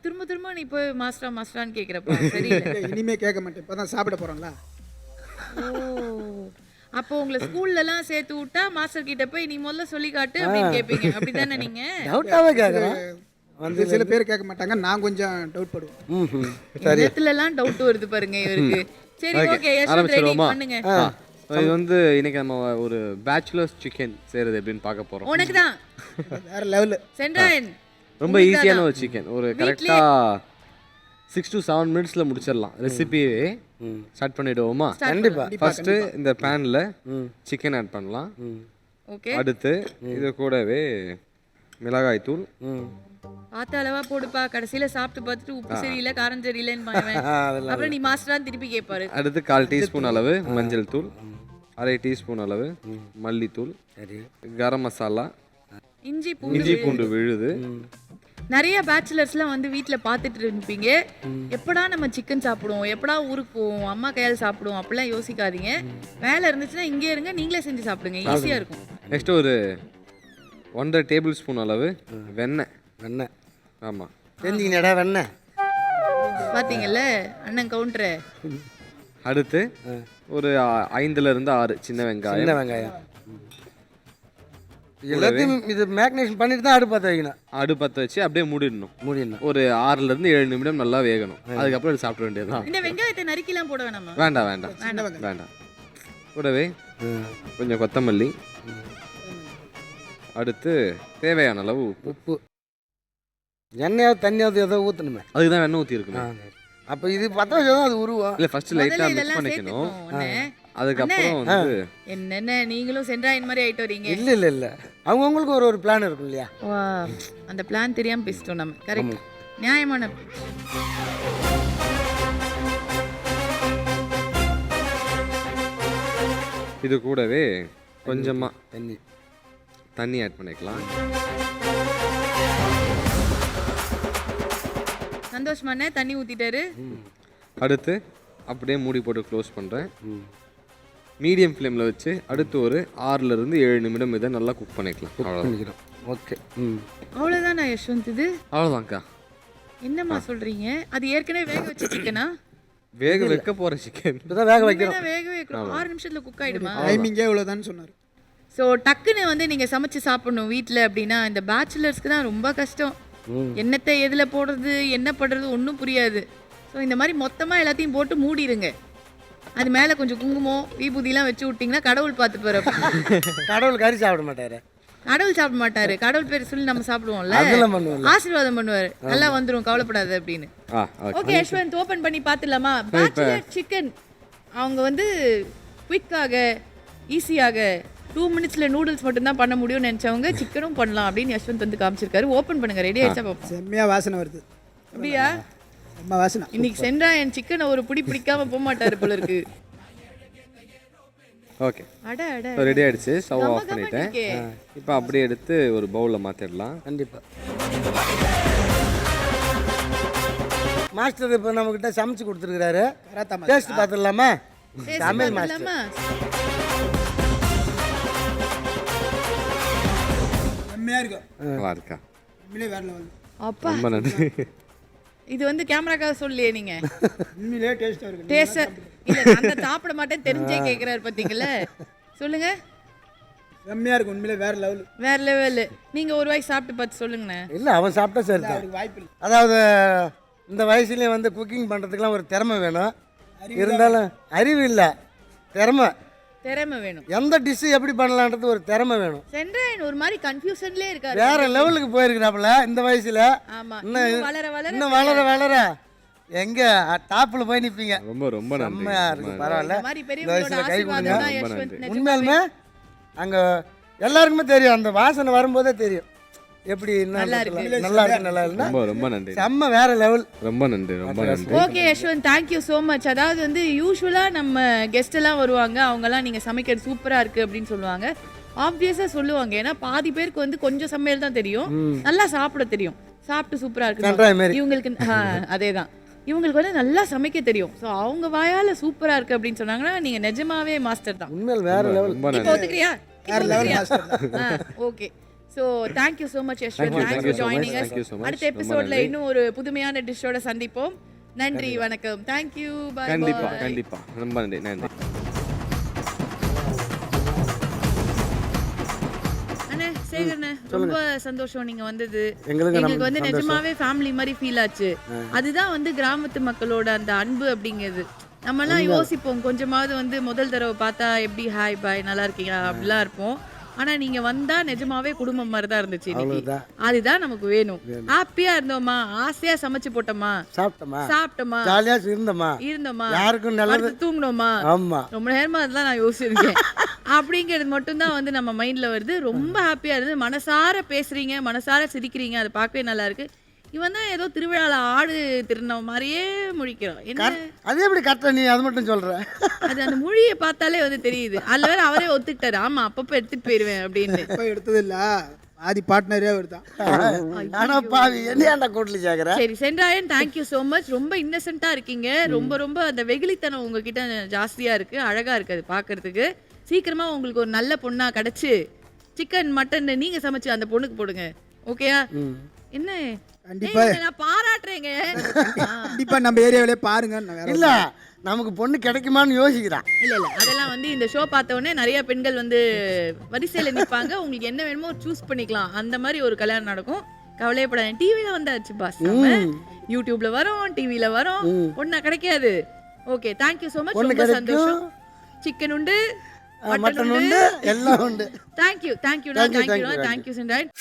திரும்ப திரும்ப நீ போய் மாஸ்டரான்னு கேட்குறப்ப சரி. இனிமே கேட்க மாட்டேன், இப்பதான் சாப்பிட போறோம்ல. ஓ, அப்போ உங்களை ஸ்கூல்லலாம் சேர்த்து விட்டா மாஸ்டர் கிட்ட போய் நீ முதல்ல சொல்லி காட்டு அப்படின்னு கேட்பீங்க, அப்படிதானே நீங்க? டவுட்டாகவே கேட்குறேன். வந்து சில பேர் கேட்க மாட்டாங்க, நான் கொஞ்சம் டவுட் படுவேன். இடத்துலலாம் டவுட் வருது பாருங்க இவருக்கு. சரி, ஓகே, ரெடி பண்ணுங்க. இது வந்து இன்னைக்கு நம்ம ஒரு பேச்சுலர்ஸ் சிக்கன் செய்யறது எப்படின்னு பார்க்க போறோம். உனக்கு தான் வேற லெவலு. சென்ட்ராயன் ரொம்ப ஈஸியான ஒரு சிக்கன், ஒரு கரெக்டா 6 to 7 மினிட்ஸ்ல முடிச்சிடலாம். ரெசிபியே ஸ்டார்ட் பண்ணிடுவோமா? கண்டிப்பா. ஃபர்ஸ்ட் இந்த பேன்ல சிக்கன் ஆட் பண்ணலாம். ஓகே, அடுத்து இது கூடவே மிளகாய் தூள் பார்த்த அளவா போடுப்பா. கடைசியில சாப்பிட்டு பார்த்துட்டு உப்பு சரியில்லை காரம் சரியில்லைன்னு அப்புறம் நீ மாஸ்டரான்னு திருப்பி கேட்பாரு. அடுத்து 1/4 டீஸ்பூன் அளவு மஞ்சள் தூள், 1/2 டீஸ்பூன் அளவு மல்லித்தூள், கரம் மசாலா, இஞ்சி பூண்டு விழுது. நிறைய பேச்சுலர்ஸ்லாம் வந்து வீட்டில் பார்த்துட்டு இருப்பீங்க, எப்படா நம்ம சிக்கன் சாப்பிடுவோம், எப்படா ஊருக்கு போவோம், அம்மா கையால் சாப்பிடுவோம் அப்படிலாம் யோசிக்காதீங்க. வேலை இருந்துச்சுன்னா இங்கே இருங்க, நீங்களே செஞ்சு சாப்பிடுங்க, ஈஸியாக இருக்கும். நெக்ஸ்ட் ஒரு 1.5 டேபிள் ஸ்பூன் அளவு வெண்ணெய். ஆமாம், தெரிஞ்சுக்கினடா வெண்ணெய் பார்த்தீங்கல்ல அண்ணன் கவுண்டரு. அடுத்து ஒரு 5 to 6 சின்ன வெங்காயம். எல்லாத்தையும் இது மேக்னேஷன் பண்ணிட்டு தான் அடுப்பு பற்ற வைக்கணும். அடுப்பு பற்ற வச்சு அப்படியே மூடிடணும். ஒரு 6 to 7 நிமிடம் நல்லா வேகணும். அதுக்கப்புறம் இது சாப்பிட வேண்டியதுதான். இந்த வெங்காயத்தை நறுக்கிலாம் போட வேணாமா? வேண்டாம். கூடவே கொஞ்சம் கொத்தமல்லி, அடுத்து தேவையான அளவு உப்பு. எண்ணெயாவது தண்ணியாவது ஏதோ ஊற்றணுமே, அதுக்கு தான் வெண்ணெய் ஊற்றி இருக்கணும். அப்போ இது பற்ற வச்சா தான் அது உருவம். இல்லை, ஃபர்ஸ்ட் லைட்டாக மிக்ஸ் பண்ணிக்கணும். அதுக்கப்புறம் வந்து என்னென்ன நீங்களும் சென்ட்ராயன் மாதிரி ஆயிட்டு வரீங்க. இல்லை அவங்கவுங்களுக்கு ஒரு பிளான் இருக்கும் இல்லையா? வா, அந்த பிளான் தெரியாம பேசிட்டோம் நம்ம. கரெக்ட், நியாயமான. இது கூடவே கொஞ்சமா தண்ணி ஆட் பண்ணிக்கலாம். சந்தோஷமான தண்ணி ஊத்திட்டாரு. அடுத்து அப்படியே மூடி போட்டு க்ளோஸ் பண்ணுறேன். மீடியம் ஃப்ளேமில் வச்சு அடுத்து ஒரு 6 to 7 நிமிடம் இதை நல்லா குக் பண்ணிக்கலாம். ஓகே, அவ்வளோதானா யஷ்வந்த்? இது அவ்வளோதான்க்கா. என்னம்மா சொல்றீங்க? அது ஏற்கனவே வேக வச்ச சிக்கனா? வேக வைக்க போகிற சிக்கன் இப்போதான் வேக வைக்கிறோம். வேக வைக்கிறோம். 6 நிமிஷத்துல குக் ஆயிடுமா? டைமிங்கே இவ்வளோதான்னு சொன்னார். ஸோ டக்குன்னு வந்து நீங்கள் சமைச்சு சாப்பிடணும் வீட்டில் அப்படின்னா இந்த பேச்சுலர்ஸ்க்கு தான் ரொம்ப கஷ்டம். என்னத்தை எதில் போடுறது, என்ன பண்ணுறது ஒன்றும் புரியாது. ஸோ இந்த மாதிரி மொத்தமாக எல்லாத்தையும் போட்டு மூடிடுங்க. அது மேலே கொஞ்சம் குங்குமம் விபூதிலாம் வச்சு விட்டிங்கன்னா கடவுள் பார்த்து போகிற. கடவுள் கறி சாப்பிட மாட்டாரு. கடவுள் சாப்பிட மாட்டாரு, கடவுள் பேர் சொல்லி நம்ம சாப்பிடுவோம்ல, ஆசீர்வாதம் பண்ணுவார், நல்லா வந்துடும் கவலைப்படாது அப்படின்னு. ஓகே யஷ்வந்த், ஓப்பன் பண்ணி பார்த்துடலாமா? பேச்சுலர் சிக்கன் அவங்க வந்து குயிக்காக ஈஸியாக 2 minutesல நூடுல்ஸ் மட்டும்தான் பண்ண முடியும்னு நினச்சவங்க சிக்கனும் பண்ணலாம் அப்படின்னு யஷ்வந்த் வந்து காமிச்சிருக்காரு. ஓப்பன் பண்ணுங்க, ரெடி ஆயிடுச்சா பார்ப்போம். செம்மையாக வாசனை வருது. அப்படியா? செம்ம வாசனை. இன்னைக்கு சென்ட்ராயன் சிக்கனை ஒரு பிடிக்காம போக மாட்டாரு போல இருக்கு. ஓகே, ரெடி ஆயிடுச்சு. ஸ்டவ் ஆஃப் பண்ணிட்டேன். இப்போ அப்படியே எடுத்து ஒரு பவுலில் மாற்றிடலாம். கண்டிப்பாக மாஸ்டர் இப்போ நம்மக்கிட்ட சமைச்சு கொடுத்துருக்குறாரு. டேஸ்ட் பார்த்துடலாமா? சமையல் மாஸ்டர் செம்மையாக இருக்கும். நல்லா இருக்கா? உண்மையிலே வேற லெவல். அப்பா, ரொம்ப நன்றி. இது வந்து கேமராக்காக சொல்லியே நீங்க. உண்மையிலே டேஸ்ட்டாக இருக்கு. டேஸ்ட் இல்ல, அந்த சாப்பிட மாட்டேன் தெரிஞ்சே கேக்குறாரு பாத்தீங்களா? சொல்லுங்க. செம்மையாக இருக்கும், உண்மையிலே வேற லெவல். வேற லெவல். நீங்க ஒரு வாய் சாப்பிட்டு பார்த்து சொல்லுங்கண்ணே. இல்லை, அவன் சாப்பிட்டா சரி தான். வாய்ப்பு இல்லை. அதாவது இந்த வயசுலேயே வந்து குக்கிங் பண்ணுறதுக்குலாம் ஒரு திறமை வேணும். இருந்தாலும் அறிவு இல்லை, திறமை வேணும். எந்த டிஷ்ஷு எப்படி பண்ணலான்றது ஒரு திறமை வேணும். சென்ட்ராயன் ஒரு மாதிரி கன்ஃபியூஷன்லயே இருக்காரு. வேற லெவலுக்கு போயிருக்கிறாப்புல இந்த வயசுல. ஆமா, இன்னும் வளர எங்க டாப்ல போய் நிப்பீங்க. ரொம்ப ரொம்ப செம்மையா இருக்கு, பரவாயில்ல. இந்த மாதிரி இந்த பெரியவங்களோட வயசுல கை கொடுங்க. ஆசீர்வாதம் தான் யஷ்வந்த். உண்மையாலுமே அங்க எல்லாருக்குமே தெரியும், அந்த வாசனை வரும்போதே தெரியும் எப்படி நல்லா இருக்கு நல்லா இல்லைன்னா. ரொம்ப நன்றி. செம்ம வேற லெவல். ரொம்ப நன்றி. Okay Yashwanth, thank you so much. அதாவது வந்து யூஸ்வலாக நம்ம கெஸ்ட் எல்லாம் வருவாங்க, அவங்கெல்லாம் நீங்கள் சமைக்கிறது சூப்பராக இருக்குது அப்படின்னு சொல்லுவாங்க. ஆப்வியஸாக சொல்லுவாங்க, ஏன்னா பாதி பேருக்கு வந்து கொஞ்சம் சமையல் தான் தெரியும், நல்லா சாப்பிட தெரியும், சாப்பிட்டு சூப்பராக இருக்கு. இவங்களுக்கு அதே தான், இவங்களுக்கு வந்து நல்லா சமைக்க தெரியும். ஸோ அவங்க வாயால் சூப்பராக இருக்குது அப்படின்னு சொன்னாங்கன்னா நீங்கள் நிஜமாவே மாஸ்டர் தான். உண்மையில் வேற லெவல். இப்போ ஒத்துக்கிறியா? Okay. So thank you so much Yashwant, Thank you, thanks thank you for so much, joining us. thank you so much. அடுத்த ரொம்ப எபிசோட்ல நன்றி. இன்னும் ஒரு புதுமையான டிஷ்ஷோட சந்திப்போம். நன்றி, வணக்கம், தேங்க்யூ, பை கண்டிப்பா பை. கண்டிப்பா ரொம்ப நன்றி நன்றி. அண்ணே சேகர்ண்ணே, ரொம்ப சந்தோஷம் நீங்க வந்தது. எங்களுக்கு எங்களுக்கு வந்து நிஜமாவே ஃபேமிலி மாதிரி ஃபீல் ஆச்சு. அதுதான் வந்து கிராமத்து மக்களோட அந்த அன்பு அப்படிங்கிறது. நம்மலாம் யோசிப்போம் கொஞ்சமாவது வந்து முதல் தடவை பார்த்தா எப்படி ஹாய் பாய் நல்லா இருக்கீங்களா அப்படிலாம் இருப்போம். ஆனா நீங்க வந்தா நிஜமாவே குடும்பம் மாதிரி தான் இருந்துச்சு இன்னைக்கு. அவ்வளவுதான். அதுதான் நமக்கு வேணும். ஹாப்பியா இருந்தோமா, ஆசையா சமைச்சு போட்டோமா, சாப்பிட்டோமா, ஜாலியா இருந்தோமா, யாருக்கும் நல்லது, அடுத்து தூங்கணுமா. ஆமா, ரொம்ப நேரமா அதெல்லாம் நான் யோசிச்சிருக்கேன். அப்படிங்கிறது மட்டும்தான் வந்து நம்ம மைண்ட்ல வருது. ரொம்ப ஹாப்பியா இருந்து மனசார பேசுறீங்க, மனசார சிரிக்கிறீங்க, அது பார்க்கவே நல்லா இருக்கு. இவன் தான் ஏதோ திருவிழால ஆடு திருநவ மாதிரியே முழிக்கிறான். என்ன அது எப்படி கரெக்டா நீ அது மட்டும் சொல்ற? அது அந்த மொழியை பார்த்தாலே வந்து தெரியுது. அதுல வேற அவரே ஒத்துக்கிட்டாரு, ஆமா அப்பப்ப எடுத்துட்டு போயிருவேன் அப்படின்னு. இப்போ எடுத்தது இல்ல, ஆதி பார்ட்னரே அவர் தான். ஆனா பாவி என்ன கூட்டலி கேக்குற? சரி சென்றாயன், தேங்க்யூ ஸோ மச். ரொம்ப இன்னசென்ட்டா இருக்கீங்க. ரொம்ப ரொம்ப அந்த வெகுளித்தனம் உங்ககிட்ட ஜாஸ்தியா இருக்கு. அழகா இருக்கு அது பார்க்கிறதுக்கு. சீக்கிரமா உங்களுக்கு ஒரு நல்ல பொண்ணா கிடைச்சு சிக்கன் மட்டன் நீங்க சமைச்சு அந்த பொண்ணுக்கு போடுங்க. ஓகேயா? என்ன கண்டிப்பா. நான் பாராட்டுறேங்க. கண்டிப்பா நம்ம ஏரியாவிலே பாருங்க. இல்ல நமக்கு பொண்ணு கிடைக்குமான்னு யோசிக்கிறான். இல்ல அதெல்லாம் வந்து இந்த ஷோ பார்த்த உடனே நிறைய பெண்கள் வந்து வரிசையில நிப்பாங்க. உங்களுக்கு என்ன வேணுமோ சூஸ் பண்ணிக்கலாம். அந்த மாதிரி ஒரு கல்யாணம் நடக்கும். கவலையப்படாதீங்க. டிவில வந்தாச்சு பாஸ், யூடியூப்ல வரும், டிவில வரும். ஒண்ணா கிடைக்காது. Okay, thank you so much. ரொம்ப சந்தோஷம். சிக்கன் உண்டு, மட்டன் உண்டு, எல்லாம் உண்டு. தேங்க்யூ சென்றாயன்.